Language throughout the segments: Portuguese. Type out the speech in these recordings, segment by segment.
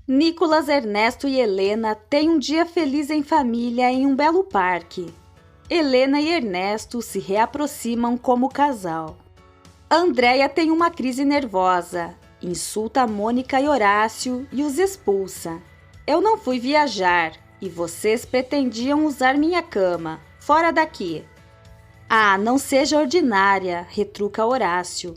Nicolas, Ernesto e Helena têm um dia feliz em família em um belo parque. Helena e Ernesto se reaproximam como casal. Andréia tem uma crise nervosa, insulta Mônica e Horácio e os expulsa. Eu não fui viajar e vocês pretendiam usar minha cama. Fora daqui! Ah, não seja ordinária, retruca Horácio.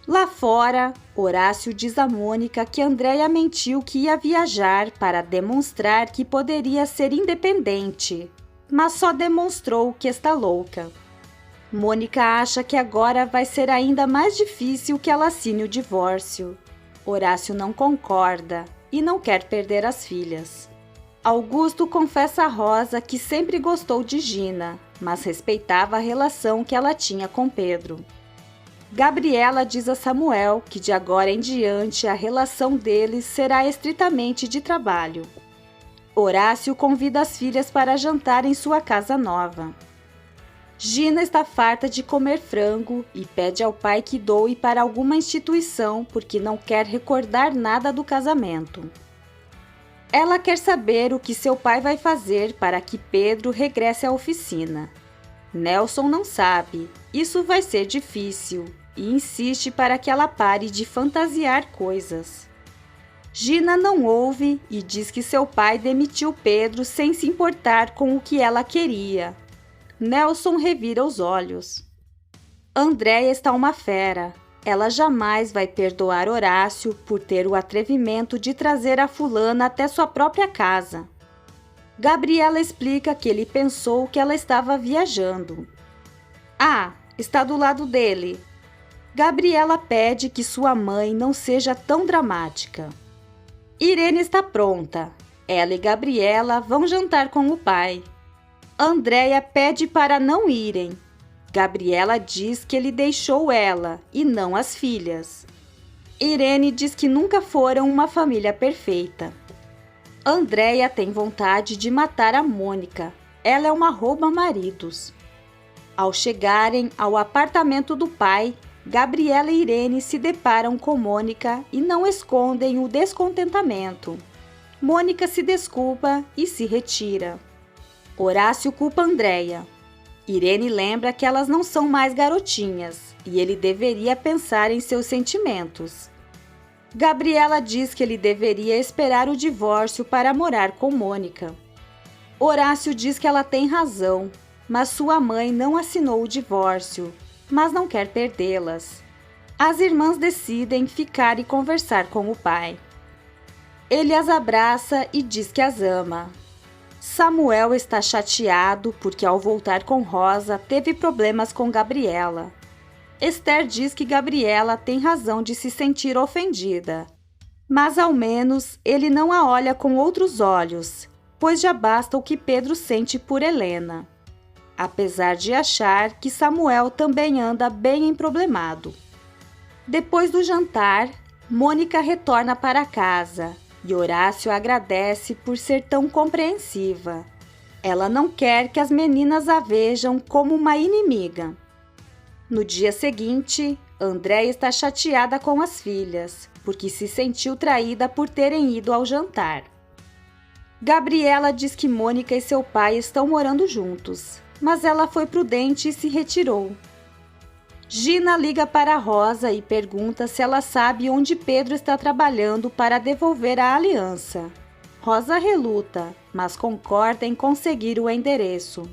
Lá fora, Horácio diz a Mônica que Andréia mentiu que ia viajar para demonstrar que poderia ser independente, mas só demonstrou que está louca. Mônica acha que agora vai ser ainda mais difícil que ela assine o divórcio. Horácio não concorda e não quer perder as filhas. Augusto confessa a Rosa que sempre gostou de Gina, mas respeitava a relação que ela tinha com Pedro. Gabriela diz a Samuel que de agora em diante a relação deles será estritamente de trabalho. Horácio convida as filhas para jantar em sua casa nova. Gina está farta de comer frango e pede ao pai que doe para alguma instituição porque não quer recordar nada do casamento. Ela quer saber o que seu pai vai fazer para que Pedro regresse à oficina. Nelson não sabe, isso vai ser difícil, e insiste para que ela pare de fantasiar coisas. Gina não ouve e diz que seu pai demitiu Pedro sem se importar com o que ela queria. Nelson revira os olhos. Andréia está uma fera. Ela jamais vai perdoar Horácio por ter o atrevimento de trazer a fulana até sua própria casa. Gabriela explica que ele pensou que ela estava viajando. Ah, está do lado dele. Gabriela pede que sua mãe não seja tão dramática. Irene está pronta. Ela e Gabriela vão jantar com o pai. Andréia pede para não irem. Gabriela diz que ele deixou ela e não as filhas. Irene diz que nunca foram uma família perfeita. Andréia tem vontade de matar a Mônica. Ela é uma rouba-maridos. Ao chegarem ao apartamento do pai, Gabriela e Irene se deparam com Mônica e não escondem o descontentamento. Mônica se desculpa e se retira. Horácio culpa Andréia. Irene lembra que elas não são mais garotinhas e ele deveria pensar em seus sentimentos. Gabriela diz que ele deveria esperar o divórcio para morar com Mônica. Horácio diz que ela tem razão, mas sua mãe não assinou o divórcio, mas não quer perdê-las. As irmãs decidem ficar e conversar com o pai. Ele as abraça e diz que as ama. Samuel está chateado porque ao voltar com Rosa teve problemas com Gabriela. Esther diz que Gabriela tem razão de se sentir ofendida, mas ao menos ele não a olha com outros olhos, pois já basta o que Pedro sente por Helena. Apesar de achar que Samuel também anda bem emproblemado. Depois do jantar, Mônica retorna para casa e Horácio agradece por ser tão compreensiva. Ela não quer que as meninas a vejam como uma inimiga. No dia seguinte, Andréia está chateada com as filhas, porque se sentiu traída por terem ido ao jantar. Gabriela diz que Mônica e seu pai estão morando juntos, mas ela foi prudente e se retirou. Gina liga para Rosa e pergunta se ela sabe onde Pedro está trabalhando para devolver a aliança. Rosa reluta, mas concorda em conseguir o endereço.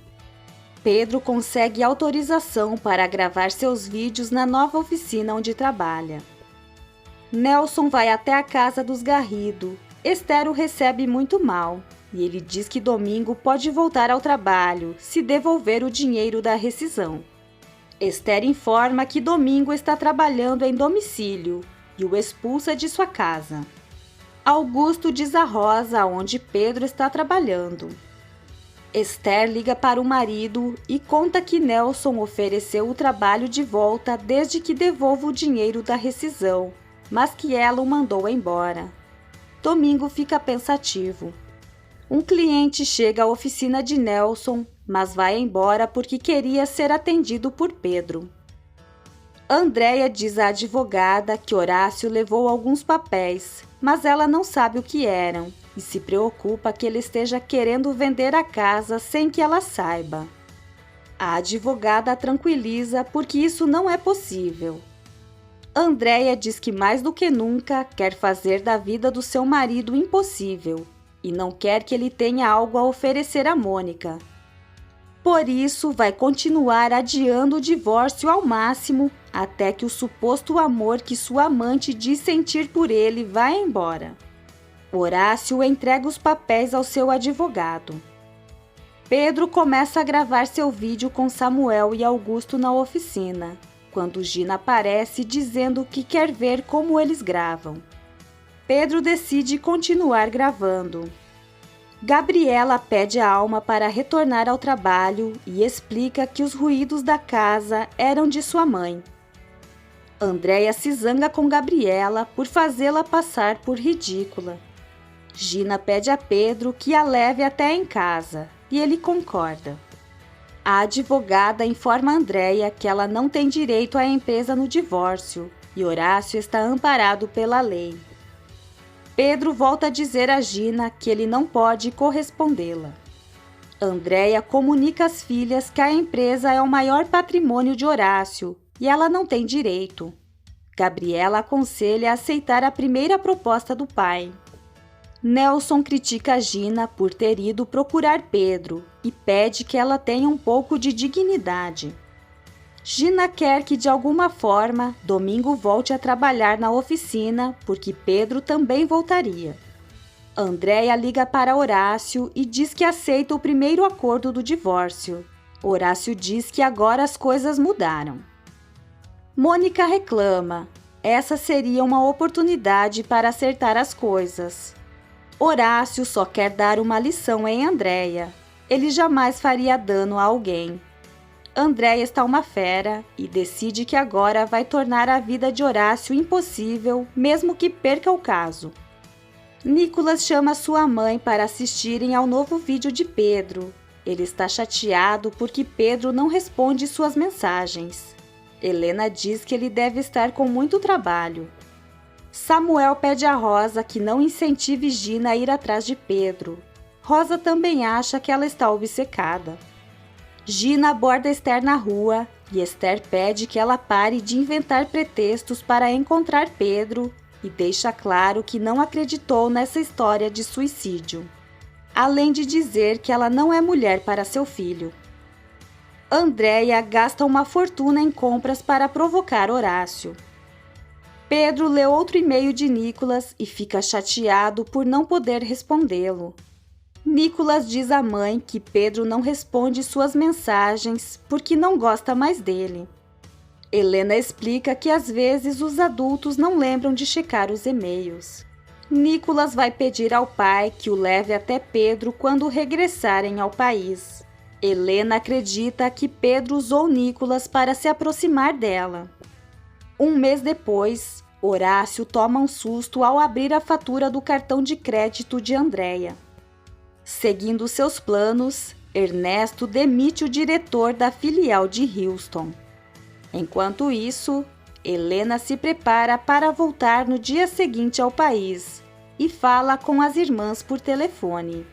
Pedro consegue autorização para gravar seus vídeos na nova oficina onde trabalha. Nelson vai até a casa dos Garrido. Esther o recebe muito mal e ele diz que domingo pode voltar ao trabalho se devolver o dinheiro da rescisão. Esther informa que Domingo está trabalhando em domicílio e o expulsa de sua casa. Augusto diz a Rosa onde Pedro está trabalhando. Esther liga para o marido e conta que Nelson ofereceu o trabalho de volta desde que devolva o dinheiro da rescisão, mas que ela o mandou embora. Domingo fica pensativo. Um cliente chega à oficina de Nelson, mas vai embora porque queria ser atendido por Pedro. Andréia diz à advogada que Horácio levou alguns papéis mas ela não sabe o que eram e se preocupa que ele esteja querendo vender a casa sem que ela saiba. A advogada a tranquiliza porque isso não é possível. Andréia diz que mais do que nunca quer fazer da vida do seu marido impossível e não quer que ele tenha algo a oferecer a Mônica. Por isso, vai continuar adiando o divórcio ao máximo até que o suposto amor que sua amante diz sentir por ele vá embora. Horácio entrega os papéis ao seu advogado. Pedro começa a gravar seu vídeo com Samuel e Augusto na oficina, quando Gina aparece dizendo que quer ver como eles gravam. Pedro decide continuar gravando. Gabriela pede a Alma para retornar ao trabalho e explica que os ruídos da casa eram de sua mãe. Andréia se zanga com Gabriela por fazê-la passar por ridícula. Gina pede a Pedro que a leve até em casa, e ele concorda. A advogada informa Andréia que ela não tem direito à empresa no divórcio e Horácio está amparado pela lei. Pedro volta a dizer a Gina que ele não pode correspondê-la. Andréia comunica às filhas que a empresa é o maior patrimônio de Horácio e ela não tem direito. Gabriela aconselha a aceitar a primeira proposta do pai. Nelson critica Gina por ter ido procurar Pedro e pede que ela tenha um pouco de dignidade. Gina quer que, de alguma forma, Domingo volte a trabalhar na oficina, porque Pedro também voltaria. Andréia liga para Horácio e diz que aceita o primeiro acordo do divórcio. Horácio diz que agora as coisas mudaram. Mônica reclama. Essa seria uma oportunidade para acertar as coisas. Horácio só quer dar uma lição em Andréia. Ele jamais faria dano a alguém. Andréia está uma fera e decide que agora vai tornar a vida de Horácio impossível, mesmo que perca o caso. Nicolas chama sua mãe para assistirem ao novo vídeo de Pedro. Ele está chateado porque Pedro não responde suas mensagens. Helena diz que ele deve estar com muito trabalho. Samuel pede a Rosa que não incentive Gina a ir atrás de Pedro. Rosa também acha que ela está obcecada. Gina aborda Esther na rua e Esther pede que ela pare de inventar pretextos para encontrar Pedro e deixa claro que não acreditou nessa história de suicídio, além de dizer que ela não é mulher para seu filho. Andréia gasta uma fortuna em compras para provocar Horácio. Pedro lê outro e-mail de Nicolas e fica chateado por não poder respondê-lo. Nicolas diz à mãe que Pedro não responde suas mensagens porque não gosta mais dele. Helena explica que às vezes os adultos não lembram de checar os e-mails. Nicolas vai pedir ao pai que o leve até Pedro quando regressarem ao país. Helena acredita que Pedro usou Nicolas para se aproximar dela. Um mês depois, Horácio toma um susto ao abrir a fatura do cartão de crédito de Andréia. Seguindo seus planos, Ernesto demite o diretor da filial de Houston. Enquanto isso, Helena se prepara para voltar no dia seguinte ao país e fala com as irmãs por telefone.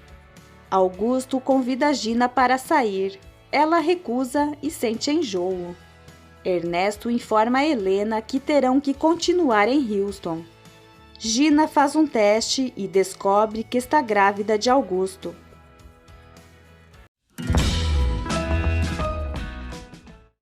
Augusto convida Gina para sair. Ela recusa e sente enjoo. Ernesto informa a Helena que terão que continuar em Houston. Gina faz um teste e descobre que está grávida de Augusto.